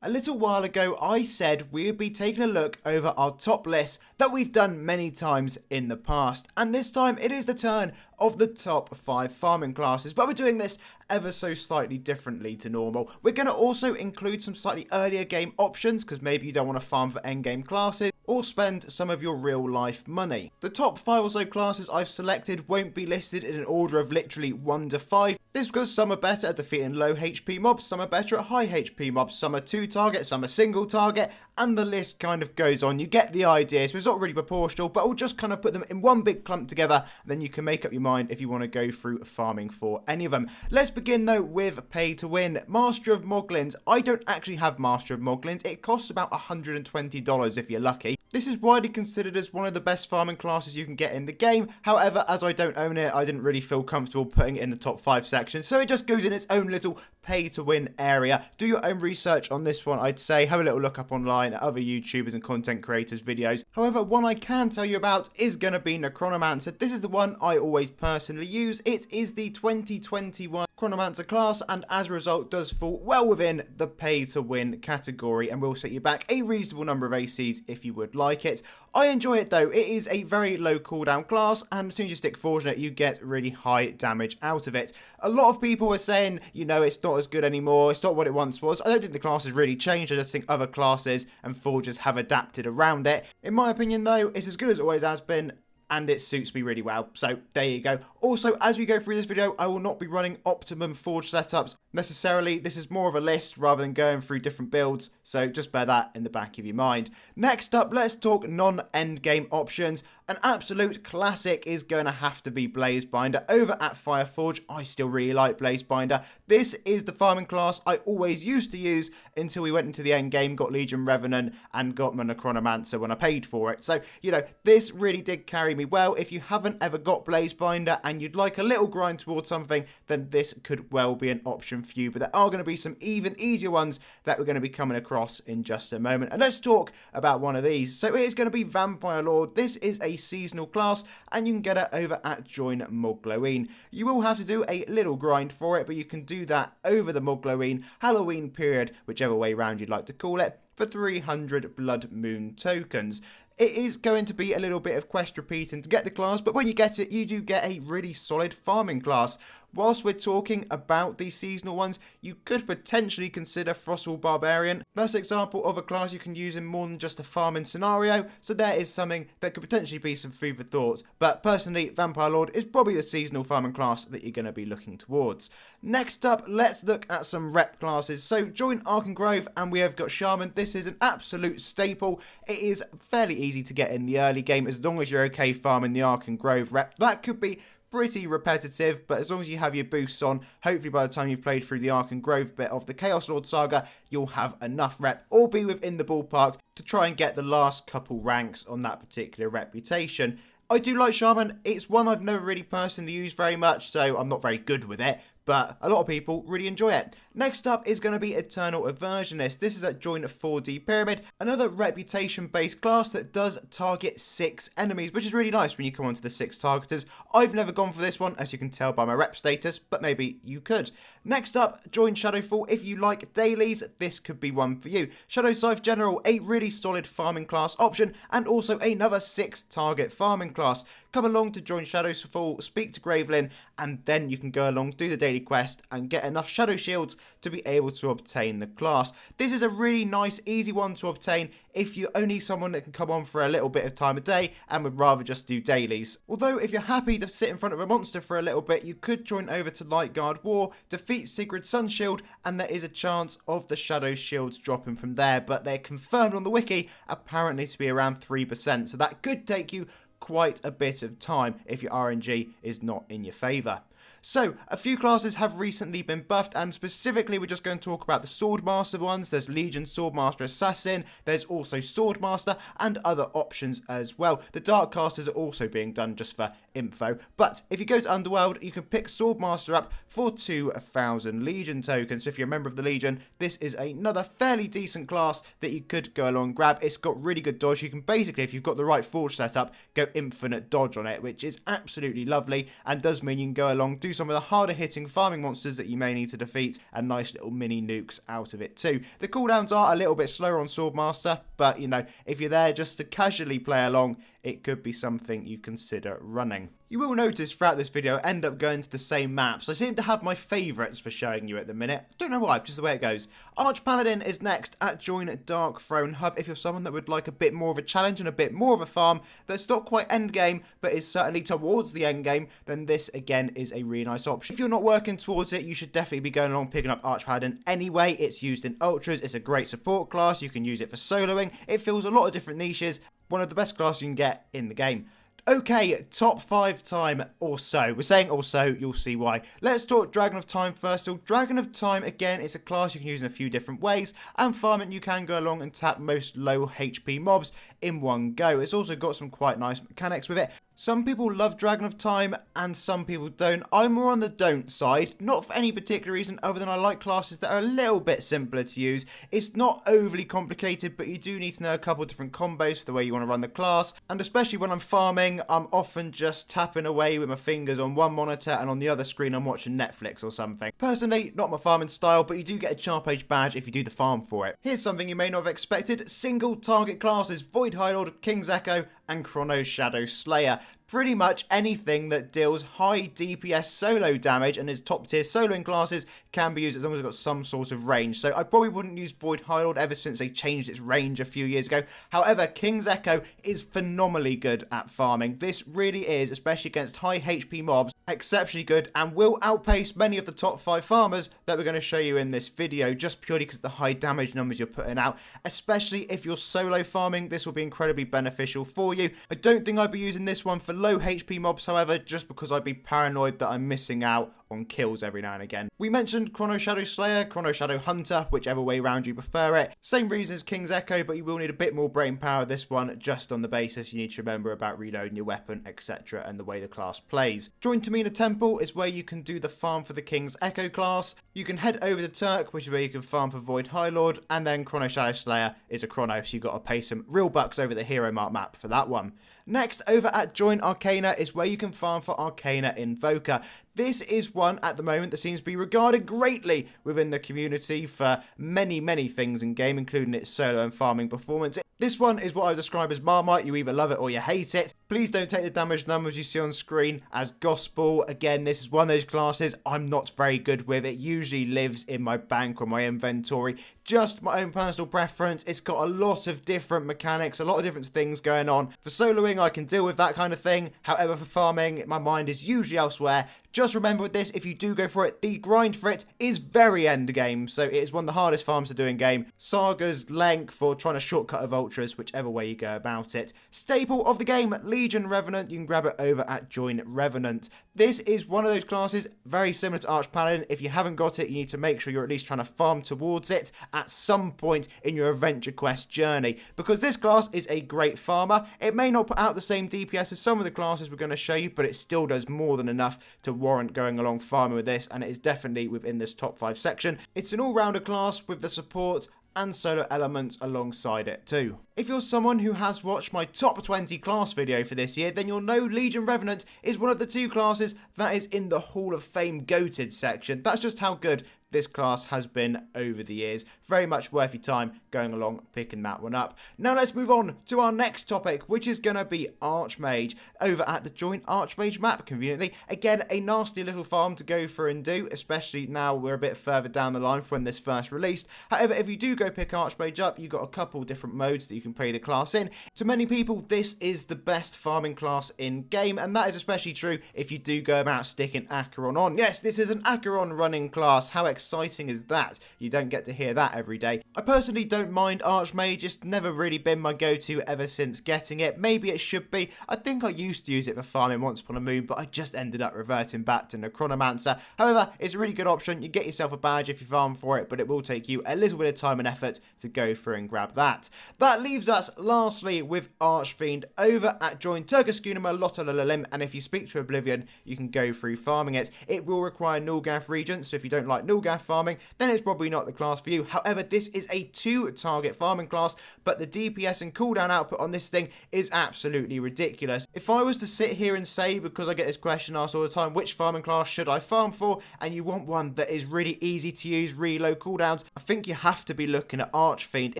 A little while ago, I said we would be taking a look over our top list that we've done many times in the past, and this time it is the turn of the top 5 farming classes, but we're doing this ever so slightly differently to normal. We're going to also include some slightly earlier game options, because maybe you don't want to farm for endgame classes, or spend some of your real life money. The top 5 or so classes I've selected won't be listed in an order of literally 1 to 5. This because some are better at defeating low HP mobs, some are better at high HP mobs, some are 2 target, some are single target, and the list kind of goes on. You get the idea, so it's not really proportional, but we'll just kind of put them in one big clump together, and then you can make up your mind if you want to go through farming for any of them. Let's begin though with pay to win. Master of Moglins. I don't actually have Master of Moglins. It costs about $120 if you're lucky. This is widely considered as one of the best farming classes you can get in the game. However, as I don't own it, I didn't really feel comfortable putting it in the top 5 section, so it just goes in its own little pay to win area. Do your own research on this one, I'd say. Have a little look up online at other YouTubers and content creators' videos. However, one I can tell you about is going to be Necronomancer. This is the one I always personally use. It is the 2021 Chronomancer class, and as a result does fall well within the pay to win category and will set you back a reasonable number of ACs if you would like it. I enjoy it though. It is a very low cooldown class, and as soon as you stick Forge in it, you get really high damage out of it. A lot of people are saying, you know, it's not as good anymore, it's not what it once was. I don't think the class has really changed. I just think other classes and forges have adapted around it. In my opinion though, it's as good as it always has been, and it suits me really well. So there you go. Also, as we go through this video, I will not be running optimum forge setups necessarily. This is more of a list rather than going through different builds, so just bear that in the back of your mind. Next up, let's talk non-endgame options. An absolute classic is going to have to be Blazebinder. Over at Fireforge, I still really like Blazebinder. This is the farming class I always used to use until we went into the end game, got Legion Revenant, and got my Necronomancer when I paid for it. So, you know, this really did carry me well. If you haven't ever got Blazebinder and you'd like a little grind towards something, then this could well be an option for you. But there are going to be some even easier ones that we're going to be coming across in just a moment. And let's talk about one of these. So it is going to be Vampire Lord. This is a seasonal class, and you can get it over at Join Mogloween. You will have to do a little grind for it, but you can do that over the Mogloween Halloween period, whichever way round you'd like to call it, for 300 Blood Moon tokens. It is going to be a little bit of quest repeating to get the class, but when you get it, you do get a really solid farming class. Whilst we're talking about these seasonal ones, you could potentially consider Frostwall Barbarian. That's an example of a class you can use in more than just a farming scenario, so there is something that could potentially be some food for thought. But personally, Vampire Lord is probably the seasonal farming class that you're going to be looking towards. Next up, let's look at some rep classes. So join Ark Grove, and we have got Shaman. This is an absolute staple. It is fairly easy to get in the early game as long as you're okay farming the Ark Grove rep. That could be pretty repetitive, but as long as you have your boosts on, hopefully by the time you've played through the Ark Grove bit of the Chaos Lord saga, you'll have enough rep or be within the ballpark to try and get the last couple ranks on that particular reputation. I do like Shaman. It's one I've never really personally used very much, so I'm not very good with it, but a lot of people really enjoy it. Next up is going to be Eternal Aversionist. This is at Join 4D Pyramid, another reputation-based class that does target 6 enemies, which is really nice when you come onto the 6 targeters. I've never gone for this one, as you can tell by my rep status, but maybe you could. Next up, join Shadowfall. If you like dailies, this could be one for you. Shadow Scythe General, a really solid farming class option, and also another 6 target farming class. Come along to join Shadowfall, speak to Gravelin, and then you can go along, do the daily quest, and get enough Shadow Shields to be able to obtain the class. This is a really nice, easy one to obtain if you're only someone that can come on for a little bit of time a day and would rather just do dailies. Although, if you're happy to sit in front of a monster for a little bit, you could join over to Lightguard War, defeat Sigurd's Sun Shield, and there is a chance of the Shadow Shields dropping from there, but they're confirmed on the wiki apparently to be around 3%, so that could take you quite a bit of time if your RNG is not in your favour. So, a few classes have recently been buffed, and specifically we're just going to talk about the Swordmaster ones. There's Legion, Swordmaster, Assassin, there's also Swordmaster, and other options as well. The Dark Casters are also being done just for info. But if you go to Underworld, you can pick Swordmaster up for 2,000 Legion tokens. So if you're a member of the Legion, this is another fairly decent class that you could go along and grab. It's got really good dodge. You can basically, if you've got the right forge setup, go infinite dodge on it, which is absolutely lovely and does mean you can go along, do some of the harder hitting farming monsters that you may need to defeat, and nice little mini nukes out of it too. The cooldowns are a little bit slower on Swordmaster, but you know, if you're there just to casually play along, it could be something you consider running. You will notice throughout this video I end up going to the same maps. I seem to have my favourites for showing you at the minute. Don't know why, just the way it goes. Archpaladin is next at Join Dark Throne Hub if you're someone that would like a bit more of a challenge and a bit more of a farm that's not quite endgame but is certainly towards the endgame, then this again is a really nice option. If you're not working towards it, you should definitely be going along picking up Archpaladin anyway. It's used in Ultras, it's a great support class, you can use it for soloing, it fills a lot of different niches, one of the best classes you can get in the game. Okay, top 5 time or so. We're saying also, you'll see why. Let's talk Dragon of Time first. So Dragon of Time, again, it's a class you can use in a few different ways. And farming, you can go along and tap most low HP mobs in one go. It's also got some quite nice mechanics with it. Some people love Dragon of Time and some people don't. I'm more on the don't side, not for any particular reason other than I like classes that are a little bit simpler to use. It's not overly complicated, but you do need to know a couple of different combos for the way you want to run the class. And especially when I'm farming, I'm often just tapping away with my fingers on one monitor and on the other screen I'm watching Netflix or something. Personally, not my farming style, but you do get a Sharp Age badge if you do the farm for it. Here's something you may not have expected. Single target classes, Void High Lord, King's Echo, and Chrono Shadow Slayer. Pretty much anything that deals high DPS solo damage and is top tier soloing classes can be used as long as it's got some sort of range. So I probably wouldn't use Void High Lord ever since they changed its range a few years ago. However, King's Echo is phenomenally good at farming. This really is, especially against high HP mobs, exceptionally good and will outpace many of the top 5 farmers that we're going to show you in this video, just purely because of the high damage numbers you're putting out. Especially if you're solo farming, this will be incredibly beneficial for you. I don't think I'd be using this one for low HP mobs, however, just because I'd be paranoid that I'm missing out on kills every now and again. We mentioned Chrono Shadow Slayer, Chrono Shadow Hunter, whichever way round you prefer it. Same reason as King's Echo, but you will need a bit more brain power this one, just on the basis you need to remember about reloading your weapon, etc., and the way the class plays. Join Tamina Temple is where you can do the farm for the King's Echo class. You can head over to Turk, which is where you can farm for Void High Lord, and then Chrono Shadow Slayer is a chrono, so you've got to pay some real bucks over the Hero Mart map for that one. Next, over at Join Arcana is where you can farm for Arcana Invoker. This is one at the moment that seems to be regarded greatly within the community for many, many things in game, including its solo and farming performance. This one is what I describe as Marmite. You either love it or you hate it. Please don't take the damage numbers you see on screen as gospel. Again, this is one of those classes I'm not very good with. It usually lives in my bank or my inventory. Just my own personal preference. It's got a lot of different mechanics, a lot of different things going on. For soloing, I can deal with that kind of thing. However, for farming, my mind is usually elsewhere. Just remember with this, if you do go for it, the grind for it is very end game. So it is one of the hardest farms to do in game. Sagas, length, or trying to shortcut of ultras, whichever way you go about it. Staple of the game, Legion Revenant. You can grab it over at Join Revenant. This is one of those classes very similar to Archpaladin. If you haven't got it, you need to make sure you're at least trying to farm towards it at some point in your adventure quest journey, because this class is a great farmer. It may not put out the same DPS as some of the classes we're going to show you, but it still does more than enough to warrant going along farming with this, and it is definitely within this top 5 section. It's an all-rounder class with the support and solo elements alongside it too. If you're someone who has watched my top 20 class video for this year, then you'll know Legion Revenant is one of the 2 classes that is in the Hall of Fame GOATed section. That's just how good this class has been over the years. Very much worth your time going along picking that one up. Now let's move on to our next topic, which is going to be Archmage over at the Joint Archmage map, conveniently. Again, a nasty little farm to go for and do, especially now we're a bit further down the line from when this first released. However, if you do go pick Archmage up, you've got a couple different modes that you can play the class in. To many people, this is the best farming class in game, and that is especially true if you do go about sticking Acheron on. Yes, this is an Acheron running class. How exciting is that? You don't get to hear that every day. I personally don't mind Archmage, it's never really been my go-to ever since getting it. Maybe it should be. I think I used to use it for farming once upon a moon, but I just ended up reverting back to Necronomancer. However, it's a really good option. You get yourself a badge if you farm for it, but it will take you a little bit of time and effort to go through and grab that. That leaves us lastly with Archfiend over at Join Turgaskunima Lottolalim, and if you speak to Oblivion, you can go through farming it. It will require Nulgath Regents, so if you don't like Nulgath farming, then it's probably not the class for you. However, this is a 2-target farming class, but the DPS and cooldown output on this thing is absolutely ridiculous. If I was to sit here and say, because I get this question asked all the time, which farming class should I farm for, and you want one that is really easy to use, really low cooldowns, I think you have to be looking at Archfiend.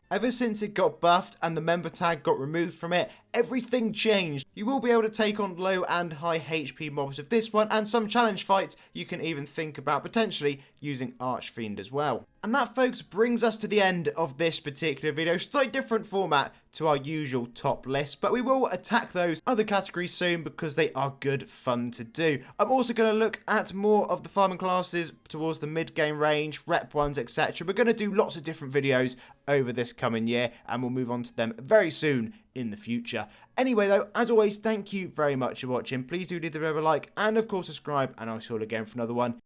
Ever since it got buffed and the member tag got removed from it, everything changed. You will be able to take on low and high HP mobs with this one, and some challenge fights you can even think about potentially using Archfiend as well. And that, folks, brings us to the end of this particular video. Slightly different format to our usual top list, but we will attack those other categories soon because they are good fun to do. I'm also going to look at more of the farming classes towards the mid-game range, rep ones, etc. We're going to do lots of different videos over this coming year, and we'll move on to them very soon in the future. Anyway, though, as always, thank you very much for watching. Please do leave the video a like and, of course, subscribe, and I'll see you all again for another one